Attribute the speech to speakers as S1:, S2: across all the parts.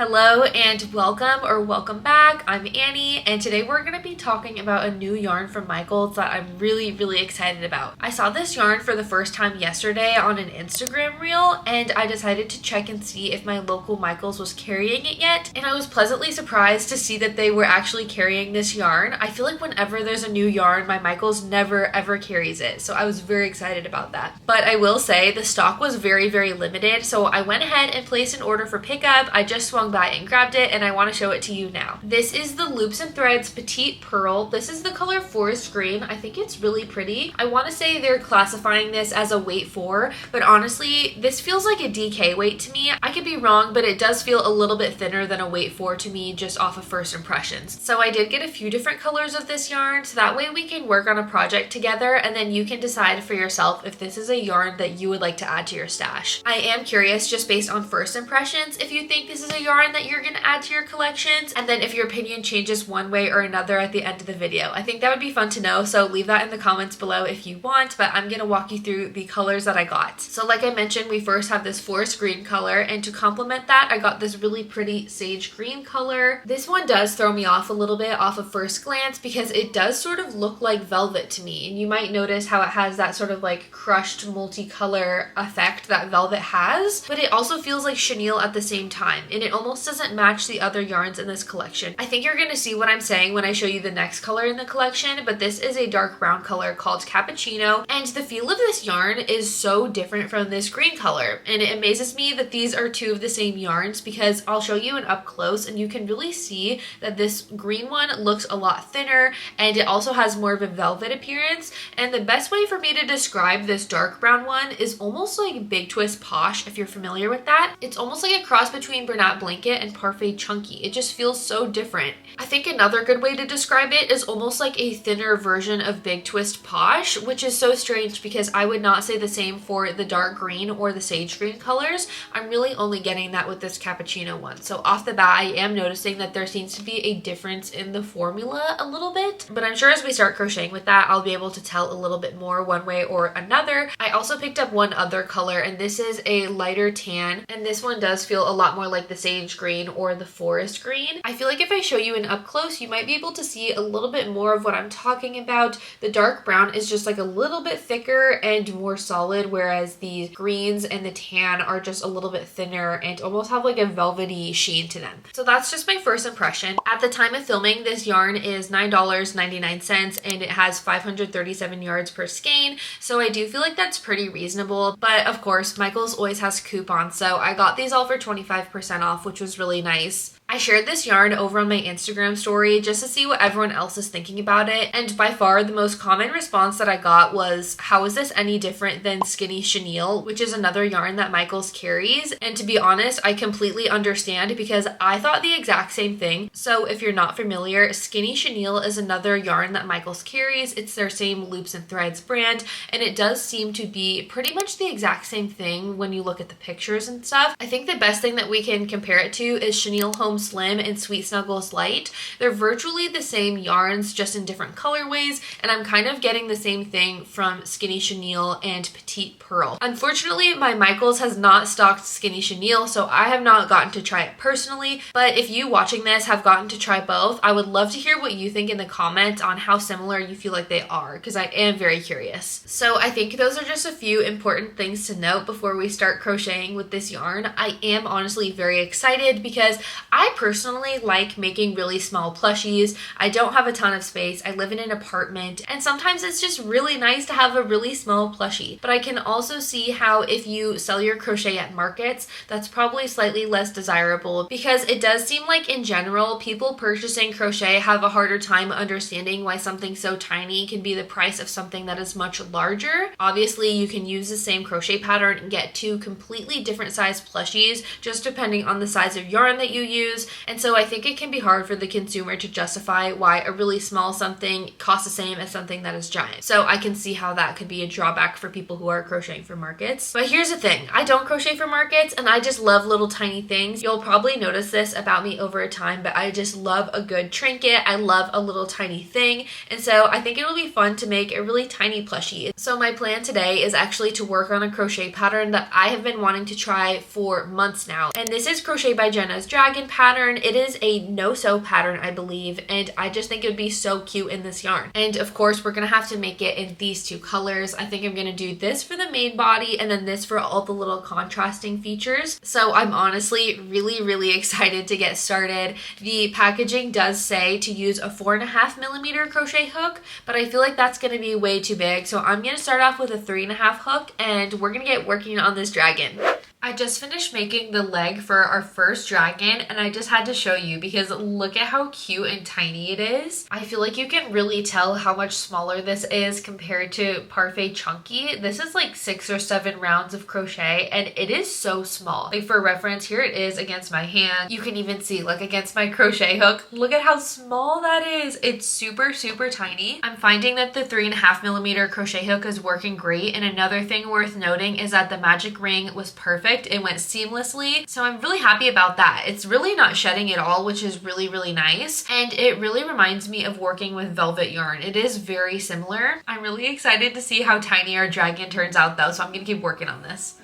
S1: Hello and welcome back. I'm Annie, and today we're going to be talking about a new yarn from Michaels that I'm really excited about. I saw this yarn for the first time yesterday on an Instagram reel, and I decided to check and see if my local Michaels was carrying it yet, and I was pleasantly surprised to see that they were actually carrying this yarn. I feel like whenever there's a new yarn, my Michaels never ever carries it, so I was very excited about that. But I will say the stock was very limited, so I went ahead and placed an order for pickup. I just swung by and grabbed it, and I want to show it to you now. This is the Loops and Threads Petite Purl. This is the color Forest Green. I think it's really pretty. I want to say they're classifying this as a weight 4, but honestly, this feels like a DK weight to me. I could be wrong, but it does feel a little bit thinner than a weight 4 to me just off of first impressions. So I did get a few different colors of this yarn, so that way we can work on a project together, and then you can decide for yourself if this is a yarn that you would like to add to your stash. I am curious, just based on first impressions, if you think this is a yarn that you're going to add to your collections, and then if your opinion changes one way or another at the end of the video. I think that would be fun to know, so leave that in the comments below if you want, but I'm going to walk you through the colors that I got. So like I mentioned, we first have this forest green color, and to complement that, I got this really pretty sage green color. This one does throw me off a little bit off of first glance because it does sort of look like velvet to me, and you might notice how it has that sort of like crushed multicolor effect that velvet has, but it also feels like chenille at the same time, and it almost doesn't match the other yarns in this collection. I think you're going to see what I'm saying when I show you the next color in the collection, but this is a dark brown color called Cappuccino, and the feel of this yarn is so different from this green color, and it amazes me that these are two of the same yarns because I'll show you an up close and you can really see that this green one looks a lot thinner, and it also has more of a velvet appearance, and the best way for me to describe this dark brown one is almost like Big Twist Posh, if you're familiar with that. It's almost like a cross between Bernat Blanket and Parfait Chunky. It just feels so different. I think another good way to describe it is almost like a thinner version of Big Twist Posh, which is so strange because I would not say the same for the dark green or the sage green colors. I'm really only getting that with this Cappuccino one. So off the bat, I am noticing that there seems to be a difference in the formula a little bit, but I'm sure as we start crocheting with that, I'll be able to tell a little bit more one way or another. I also picked up one other color, and this is a lighter tan, and this one does feel a lot more like the sage green or the forest green. I feel like if I show you an up close, you might be able to see a little bit more of what I'm talking about. The dark brown is just like a little bit thicker and more solid, whereas the greens and the tan are just a little bit thinner and almost have like a velvety sheen to them. So that's just my first impression. At the time of filming, this yarn is $9.99 and it has 537 yards per skein, so I do feel like that's pretty reasonable, but of course Michaels always has coupons, so I got these all for 25% off, which was really nice. I shared this yarn over on my Instagram story just to see what everyone else is thinking about it, and by far the most common response that I got was, how is this any different than Skinny Chenille, which is another yarn that Michaels carries? And to be honest, I completely understand because I thought the exact same thing. So if you're not familiar, Skinny Chenille is another yarn that Michaels carries. It's their same Loops and Threads brand, and it does seem to be pretty much the exact same thing when you look at the pictures and stuff. I think the best thing that we can compare it to is Chenille Home Slim and Sweet Snuggles Light. They're virtually the same yarns, just in different colorways, and I'm kind of getting the same thing from Skinny Chenille and Petite Purl. Unfortunately, my Michaels has not stocked Skinny Chenille, so I have not gotten to try it personally, but if you watching this have gotten to try both, I would love to hear what you think in the comments on how similar you feel like they are, because I am very curious. So I think those are just a few important things to note before we start crocheting with this yarn. I am honestly very excited because I personally like making really small plushies. I don't have a ton of space. I live in an apartment, and sometimes it's just really nice to have a really small plushie. But I can also see how if you sell your crochet at markets, that's probably slightly less desirable, because it does seem like in general, people purchasing crochet have a harder time understanding why something so tiny can be the price of something that is much larger. Obviously, you can use the same crochet pattern and get two completely different size plushies, just depending on the size of yarn that you use. use. And so I think it can be hard for the consumer to justify why a really small something costs the same as something that is giant. So I can see how that could be a drawback for people who are crocheting for markets. But here's the thing, I don't crochet for markets and I just love little tiny things. You'll probably notice this about me over time, but I just love a good trinket. I love a little tiny thing. And so I think it'll be fun to make a really tiny plushie. So my plan today is actually to work on a crochet pattern that I have been wanting to try for months now. And this is Crochet by Jenna's dragon pattern. It is a no-sew pattern, I believe, and I just think it would be so cute in this yarn. And of course, we're gonna have to make it in these two colors. I think I'm gonna do this for the main body and then this for all the little contrasting features. So I'm honestly really excited to get started. The packaging does say to use a 4.5mm crochet hook, but I feel like that's gonna be way too big. So I'm gonna start off with a 3.5 hook and we're gonna get working on this dragon. I just finished making the leg for our first dragon and I just had to show you because look at how cute and tiny it is. I feel like you can really tell how much smaller this is compared to Parfait Chunky. This is like 6 or 7 rounds of crochet and it is so small. Like for reference, here it is against my hand. You can even see like against my crochet hook. Look at how small that is. It's super tiny. I'm finding that the 3.5mm crochet hook is working great, and another thing worth noting is that the magic ring was perfect. It went seamlessly, so I'm really happy about that. It's really not shedding at all, which is really nice, and it really reminds me of working with velvet yarn. It is very similar. I'm really excited to see how tiny our dragon turns out though, so I'm gonna keep working on this.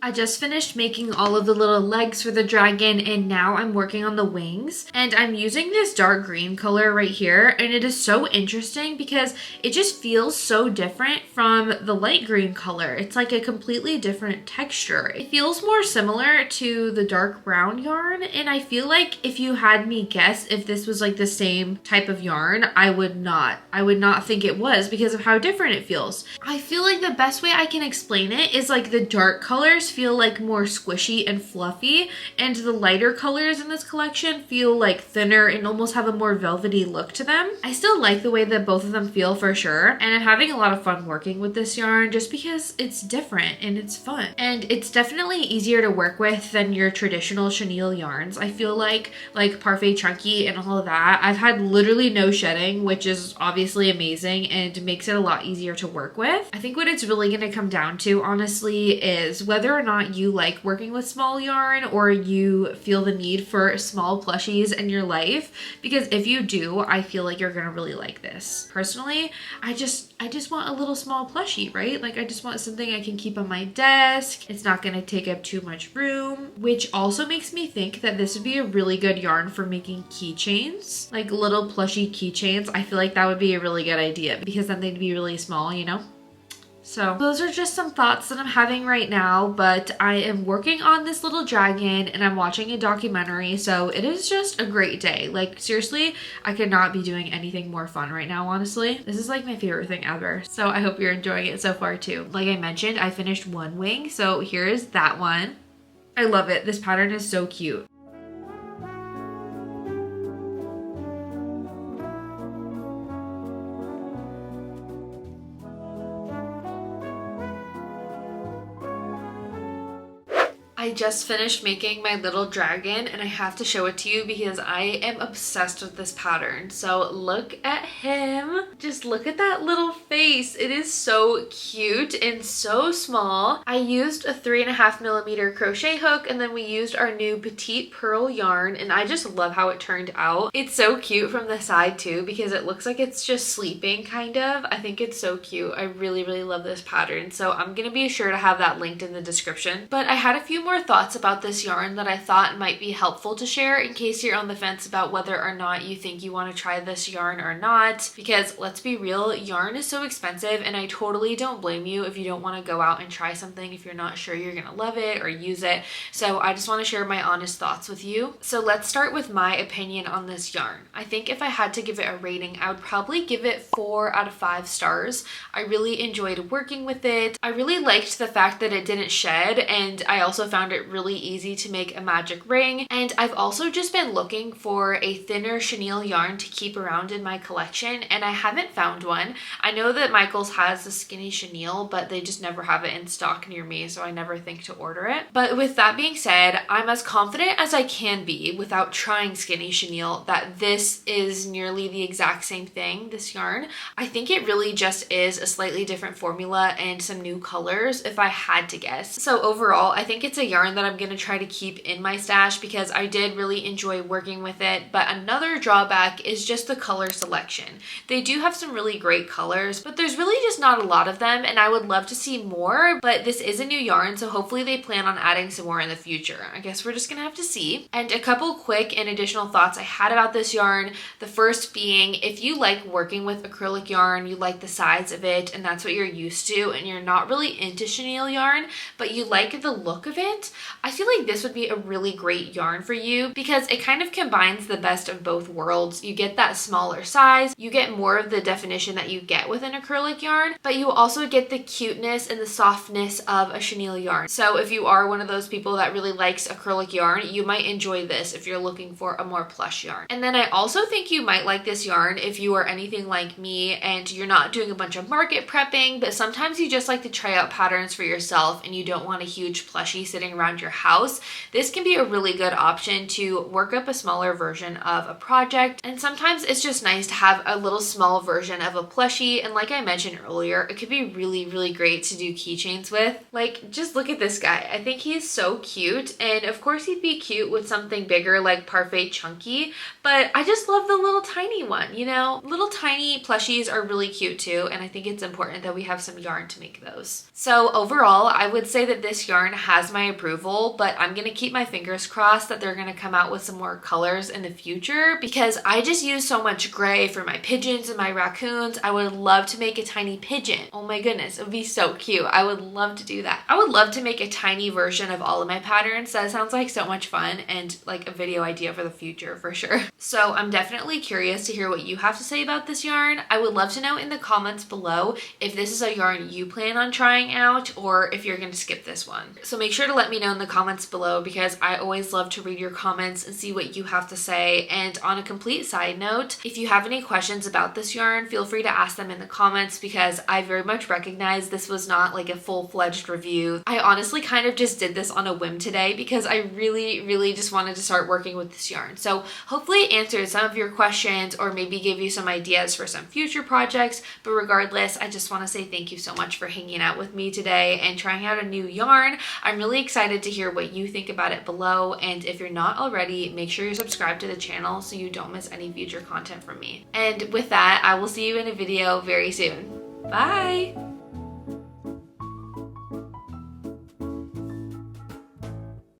S1: I just finished making all of the little legs for the dragon and now I'm working on the wings, and I'm using this dark green color right here, and it is so interesting because it just feels so different from the light green color. It's like a completely different texture. It feels more similar to the dark brown yarn, and I feel like if you had me guess if this was like the same type of yarn, I would not think it was because of how different it feels. I feel like the best way I can explain it is like the dark colors feel like more squishy and fluffy, and the lighter colors in this collection feel like thinner and almost have a more velvety look to them. I still like the way that both of them feel for sure, and I'm having a lot of fun working with this yarn just because it's different and it's fun. And it's definitely easier to work with than your traditional chenille yarns. I feel like Parfait Chunky and all of that, I've had literally no shedding, which is obviously amazing and makes it a lot easier to work with. I think what it's really going to come down to, honestly, is whether or not you like working with small yarn or you feel the need for small plushies in your life, because if you do, I feel like you're gonna really like this. Personally, I just want a little small plushie, right? Like I just want something I can keep on my desk. It's not gonna take up too much room, which also makes me think that this would be a really good yarn for making keychains, like little plushy keychains. I feel like that would be a really good idea because then they'd be really small, you know? So those are just some thoughts that I'm having right now, but I am working on this little dragon and I'm watching a documentary, so it is just a great day. Like seriously, I could not be doing anything more fun right now, honestly. This is like my favorite thing ever. So I hope you're enjoying it so far too. Like I mentioned, I finished one wing, so here's that one. I love it. This pattern is so cute. I just finished making my little dragon and I have to show it to you because I am obsessed with this pattern. So look at him. Just look at that little face. It is so cute and so small. I used a 3.5mm crochet hook and then we used our new Petite Purl yarn, and I just love how it turned out. It's so cute from the side too because it looks like it's just sleeping kind of. I think it's so cute. I really love this pattern. So I'm gonna be sure to have that linked in the description. But I had a few more thoughts about this yarn that I thought might be helpful to share in case you're on the fence about whether or not you think you want to try this yarn or not, because let's be real, yarn is so expensive and I totally don't blame you if you don't want to go out and try something if you're not sure you're gonna love it or use it. So I just want to share my honest thoughts with you. So let's start with my opinion on this yarn. I think if I had to give it a rating, I would probably give it 4 out of 5 stars. I really enjoyed working with it. I really liked the fact that it didn't shed, and I also found found it really easy to make a magic ring. And I've also just been looking for a thinner chenille yarn to keep around in my collection, and I haven't found one. I know that Michaels has the skinny chenille, but they just never have it in stock near me, so I never think to order it. But with that being said, I'm as confident as I can be without trying skinny chenille that this is nearly the exact same thing, this yarn. I think it really just is a slightly different formula and some new colors if I had to guess. So overall, I think it's a yarn that I'm going to try to keep in my stash because I did really enjoy working with it. But another drawback is just the color selection. They do have some really great colors, but there's really just not a lot of them, and I would love to see more, but this is a new yarn, so hopefully they plan on adding some more in the future. I guess we're just gonna have to see. And a couple quick and additional thoughts I had about this yarn. The first being, if you like working with acrylic yarn, you like the size of it, and that's what you're used to, and you're not really into chenille yarn, but you like the look of it, I feel like this would be a really great yarn for you because it kind of combines the best of both worlds. You get that smaller size, you get more of the definition that you get with an acrylic yarn, but you also get the cuteness and the softness of a chenille yarn. So if you are one of those people that really likes acrylic yarn, you might enjoy this if you're looking for a more plush yarn. And then I also think you might like this yarn if you are anything like me and you're not doing a bunch of market prepping, but sometimes you just like to try out patterns for yourself and you don't want a huge plushie sitting around your house. This can be a really good option to work up a smaller version of a project, and sometimes it's just nice to have a little small version of a plushie. And like I mentioned earlier, it could be really great to do keychains with. Like, just look at this guy. I think he's so cute, and of course he'd be cute with something bigger like Parfait Chunky, but I just love the little tiny one, you know? Little tiny plushies are really cute too, and I think it's important that we have some yarn to make those. So overall, I would say that this yarn has my approval, but I'm gonna keep my fingers crossed that they're gonna come out with some more colors in the future because I just use so much gray for my pigeons and my raccoons. I would love to make a tiny pigeon. Oh my goodness, it would be so cute. I would love to do that. I would love to make a tiny version of all of my patterns. That sounds like so much fun and like a video idea for the future for sure. So I'm definitely curious to hear what you have to say about this yarn. I would love to know in the comments below if this is a yarn you plan on trying out or if you're going to skip this one. So make sure to let me know in the comments below because I always love to read your comments and see what you have to say. And on a complete side note, if you have any questions about this yarn, feel free to ask them in the comments because I very much recognize this was not like a full-fledged review. I honestly kind of just did this on a whim today because I really just wanted to start working with this yarn. So hopefully it answered some of your questions or maybe gave you some ideas for some future projects. But regardless, I just want to say thank you so much for hanging out with me today and trying out a new yarn. I'm really excited to hear what you think about it below. And if you're not already, make sure you're subscribed to the channel so you don't miss any future content from me. And with that, I will see you in a video very soon. Bye!